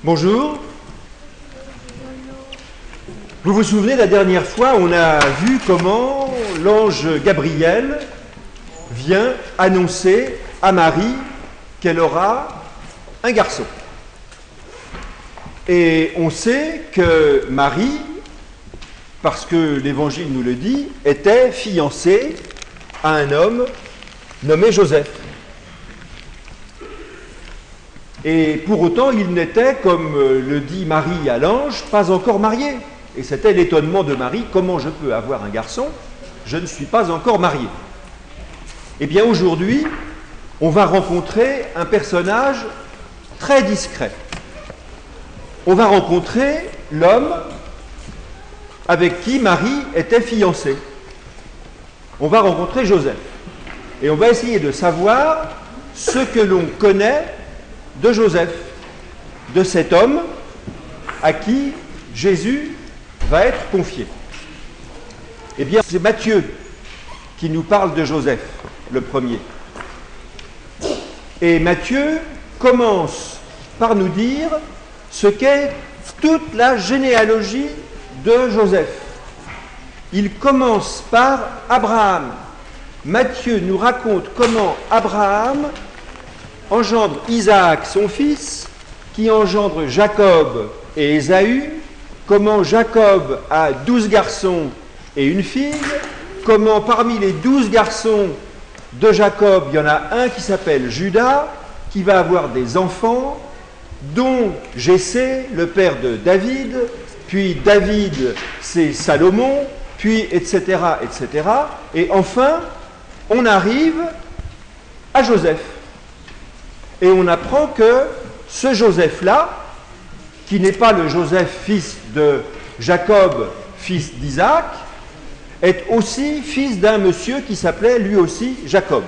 Bonjour. Vous vous souvenez, la dernière fois, on a vu comment l'ange Gabriel vient annoncer à Marie qu'elle aura un garçon. Et on sait que Marie, parce que l'Évangile nous le dit, était fiancée à un homme nommé Joseph. Et pour autant, il n'était, comme le dit Marie à l'ange, pas encore marié. Et c'était l'étonnement de Marie, comment je peux avoir un garçon? Je ne suis pas encore marié. Eh bien aujourd'hui, on va rencontrer un personnage très discret. On va rencontrer l'homme avec qui Marie était fiancée. On va rencontrer Joseph. Et on va essayer de savoir ce que l'on connaît de Joseph, de cet homme à qui Jésus va être confié. Eh bien, c'est Matthieu qui nous parle de Joseph, le premier. Et Matthieu commence par nous dire ce qu'est toute la généalogie de Joseph. Il commence par Abraham. Matthieu nous raconte comment Abraham engendre Isaac, son fils, qui engendre Jacob et Ésaü, comment Jacob a 12 garçons et une fille, comment parmi les 12 garçons de Jacob, il y en a un qui s'appelle Judas, qui va avoir des enfants, dont Jessé, le père de David, puis David, c'est Salomon, puis etc., etc. Et enfin, on arrive à Joseph. Et on apprend que ce Joseph-là, qui n'est pas le Joseph fils de Jacob, fils d'Isaac, est aussi fils d'un monsieur qui s'appelait lui aussi Jacob.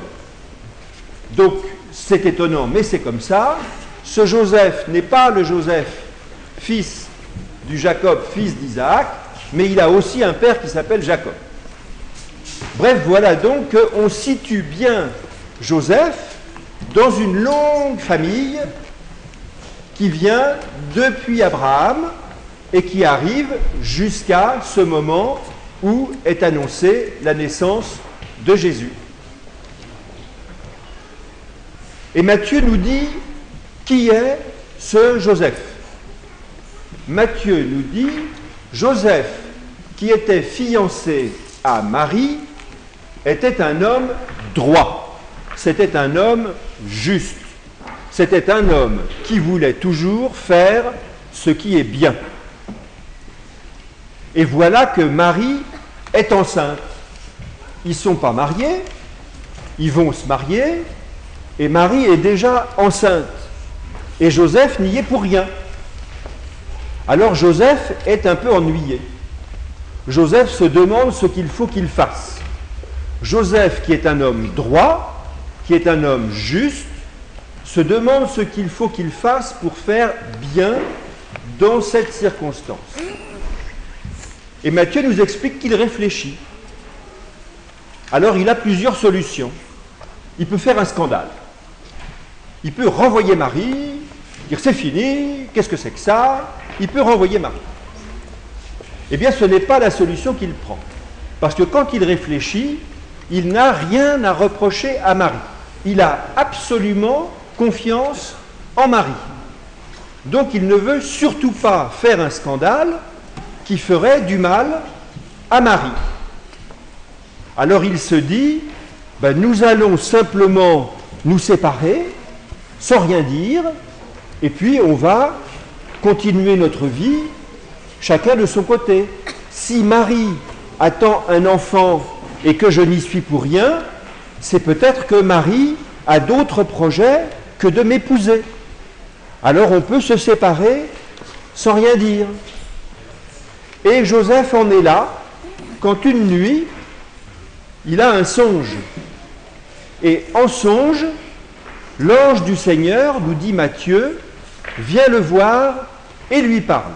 Donc c'est étonnant, mais c'est comme ça. Ce Joseph n'est pas le Joseph fils du Jacob, fils d'Isaac, mais il a aussi un père qui s'appelle Jacob. Bref, voilà donc qu'on situe bien Joseph dans une longue famille qui vient depuis Abraham et qui arrive jusqu'à ce moment où est annoncée la naissance de Jésus. Et Matthieu nous dit qui est ce Joseph. Matthieu nous dit Joseph, qui était fiancé à Marie, était un homme droit. C'était un homme juste. C'était un homme qui voulait toujours faire ce qui est bien. Et voilà que Marie est enceinte. Ils ne sont pas mariés, ils vont se marier, et Marie est déjà enceinte. Et Joseph n'y est pour rien. Alors Joseph est un peu ennuyé. Joseph se demande ce qu'il faut qu'il fasse. Joseph, qui est un homme droit, qui est un homme juste, se demande ce qu'il faut qu'il fasse pour faire bien dans cette circonstance. Et Matthieu nous explique qu'il réfléchit. Alors il a plusieurs solutions. Il peut faire un scandale. Il peut renvoyer Marie, dire c'est fini, qu'est-ce que c'est que ça? Il peut renvoyer Marie. Eh bien ce n'est pas la solution qu'il prend. Parce que quand il réfléchit, il n'a rien à reprocher à Marie. Il a absolument confiance en Marie. Donc il ne veut surtout pas faire un scandale qui ferait du mal à Marie. Alors il se dit, nous allons simplement nous séparer, sans rien dire, et puis on va continuer notre vie, chacun de son côté. Si Marie attend un enfant et que je n'y suis pour rien, c'est peut-être que Marie a d'autres projets que de m'épouser. Alors on peut se séparer sans rien dire. Et Joseph en est là, quand une nuit, il a un songe. Et en songe, l'ange du Seigneur, nous dit Matthieu, vient le voir et lui parle.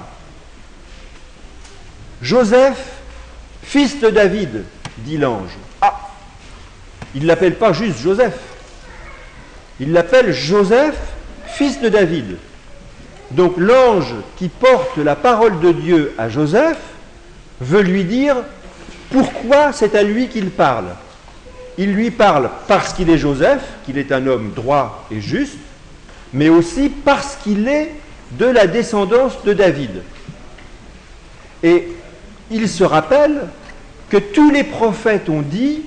Joseph, fils de David, dit l'ange. Ah, il ne l'appelle pas juste Joseph. Il l'appelle Joseph, fils de David. Donc l'ange qui porte la parole de Dieu à Joseph veut lui dire pourquoi c'est à lui qu'il parle. Il lui parle parce qu'il est Joseph, qu'il est un homme droit et juste, mais aussi parce qu'il est de la descendance de David. Et il se rappelle que tous les prophètes ont dit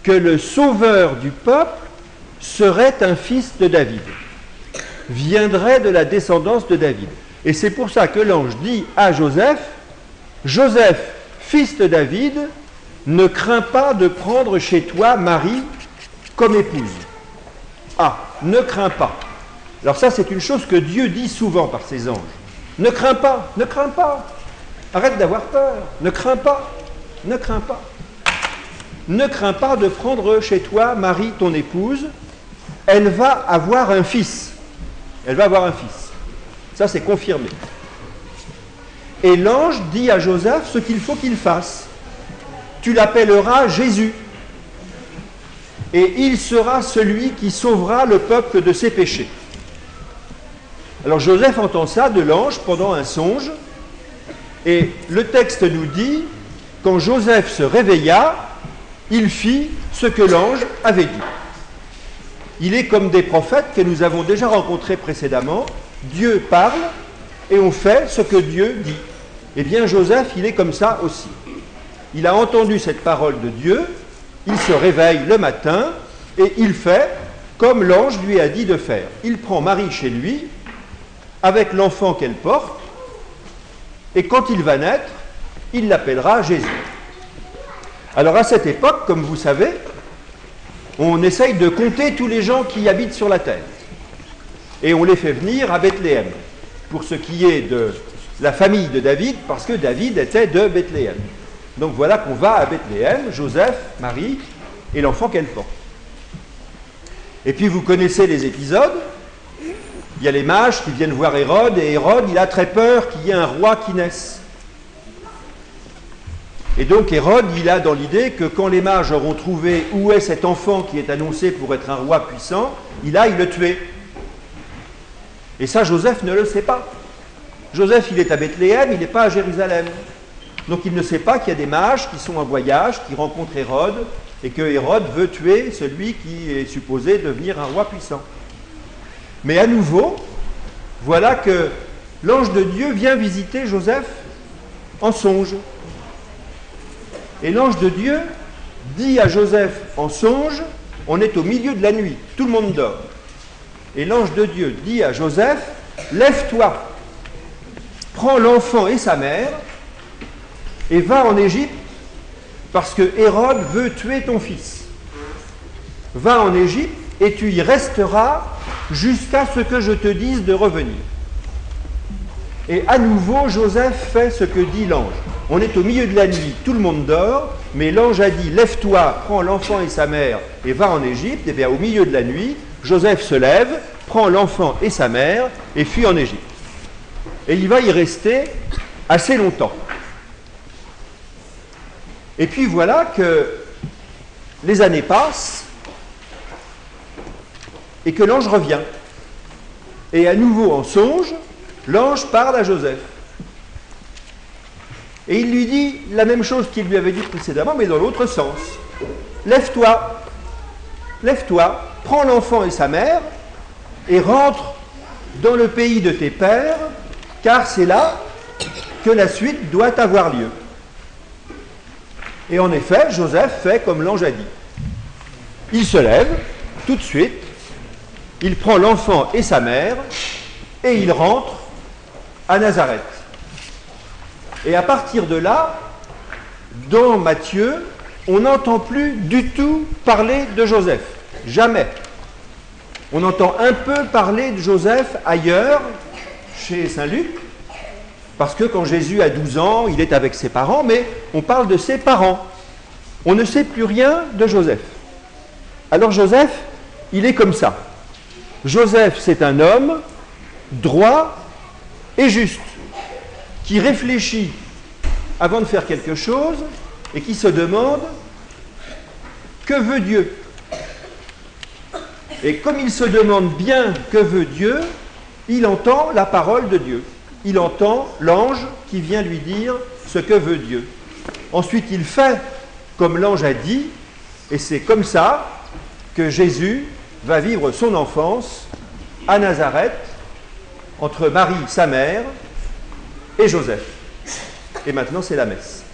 que le sauveur du peuple serait un fils de David, viendrait de la descendance de David. Et c'est pour ça que l'ange dit à Joseph, Joseph, fils de David, ne crains pas de prendre chez toi Marie comme épouse. Ah, ne crains pas. Alors ça, c'est une chose que Dieu dit souvent par ses anges. Ne crains pas, ne crains pas. Arrête d'avoir peur, ne crains pas, ne crains pas. Ne crains pas de prendre chez toi Marie, ton épouse. Elle va avoir un fils. Elle va avoir un fils. Ça, c'est confirmé. Et l'ange dit à Joseph ce qu'il faut qu'il fasse. Tu l'appelleras Jésus. Et il sera celui qui sauvera le peuple de ses péchés. Alors Joseph entend ça de l'ange pendant un songe. Et le texte nous dit, quand Joseph se réveilla, il fit ce que l'ange avait dit. Il est comme des prophètes que nous avons déjà rencontrés précédemment. Dieu parle et on fait ce que Dieu dit. Eh bien, Joseph, il est comme ça aussi. Il a entendu cette parole de Dieu, il se réveille le matin et il fait comme l'ange lui a dit de faire. Il prend Marie chez lui, avec l'enfant qu'elle porte, et quand il va naître, il l'appellera Jésus. Alors à cette époque, comme vous savez, on essaye de compter tous les gens qui habitent sur la terre. Et on les fait venir à Bethléem, pour ce qui est de la famille de David, parce que David était de Bethléem. Donc voilà qu'on va à Bethléem, Joseph, Marie et l'enfant qu'elle porte. Et puis vous connaissez les épisodes. Il y a les mages qui viennent voir Hérode, et Hérode, il a très peur qu'il y ait un roi qui naisse. Et donc Hérode, il a dans l'idée que quand les mages auront trouvé où est cet enfant qui est annoncé pour être un roi puissant, il aille le tuer. Et ça, Joseph ne le sait pas. Joseph, il est à Bethléem, il n'est pas à Jérusalem. Donc il ne sait pas qu'il y a des mages qui sont en voyage, qui rencontrent Hérode, et que Hérode veut tuer celui qui est supposé devenir un roi puissant. Mais à nouveau, voilà que l'ange de Dieu vient visiter Joseph en songe. Et l'ange de Dieu dit à Joseph en songe, on est au milieu de la nuit, tout le monde dort. Et l'ange de Dieu dit à Joseph, lève-toi, prends l'enfant et sa mère, et va en Égypte, parce que Hérode veut tuer ton fils. Va en Égypte, et tu y resteras jusqu'à ce que je te dise de revenir. Et à nouveau, Joseph fait ce que dit l'ange. On est au milieu de la nuit, tout le monde dort, mais l'ange a dit, lève-toi, prends l'enfant et sa mère, et va en Égypte. Et bien au milieu de la nuit, Joseph se lève, prend l'enfant et sa mère, et fuit en Égypte. Et il va y rester assez longtemps. Et puis voilà que les années passent, et que l'ange revient. Et à nouveau en songe, l'ange parle à Joseph. Et il lui dit la même chose qu'il lui avait dit précédemment, mais dans l'autre sens. Lève-toi, lève-toi, prends l'enfant et sa mère, et rentre dans le pays de tes pères, car c'est là que la suite doit avoir lieu. Et en effet, Joseph fait comme l'ange a dit. Il se lève, tout de suite, il prend l'enfant et sa mère, et il rentre à Nazareth. Et à partir de là, dans Matthieu, on n'entend plus du tout parler de Joseph. Jamais. On entend un peu parler de Joseph ailleurs, chez Saint Luc, parce que quand Jésus a 12 ans, il est avec ses parents, mais on parle de ses parents. On ne sait plus rien de Joseph. Alors Joseph, il est comme ça. Joseph, c'est un homme droit et juste, qui réfléchit avant de faire quelque chose et qui se demande que veut Dieu. Et comme il se demande bien que veut Dieu, il entend la parole de Dieu. Il entend l'ange qui vient lui dire ce que veut Dieu. Ensuite, il fait comme l'ange a dit, et c'est comme ça que Jésus va vivre son enfance à Nazareth, entre Marie, sa mère, et Joseph. Et maintenant, c'est la messe.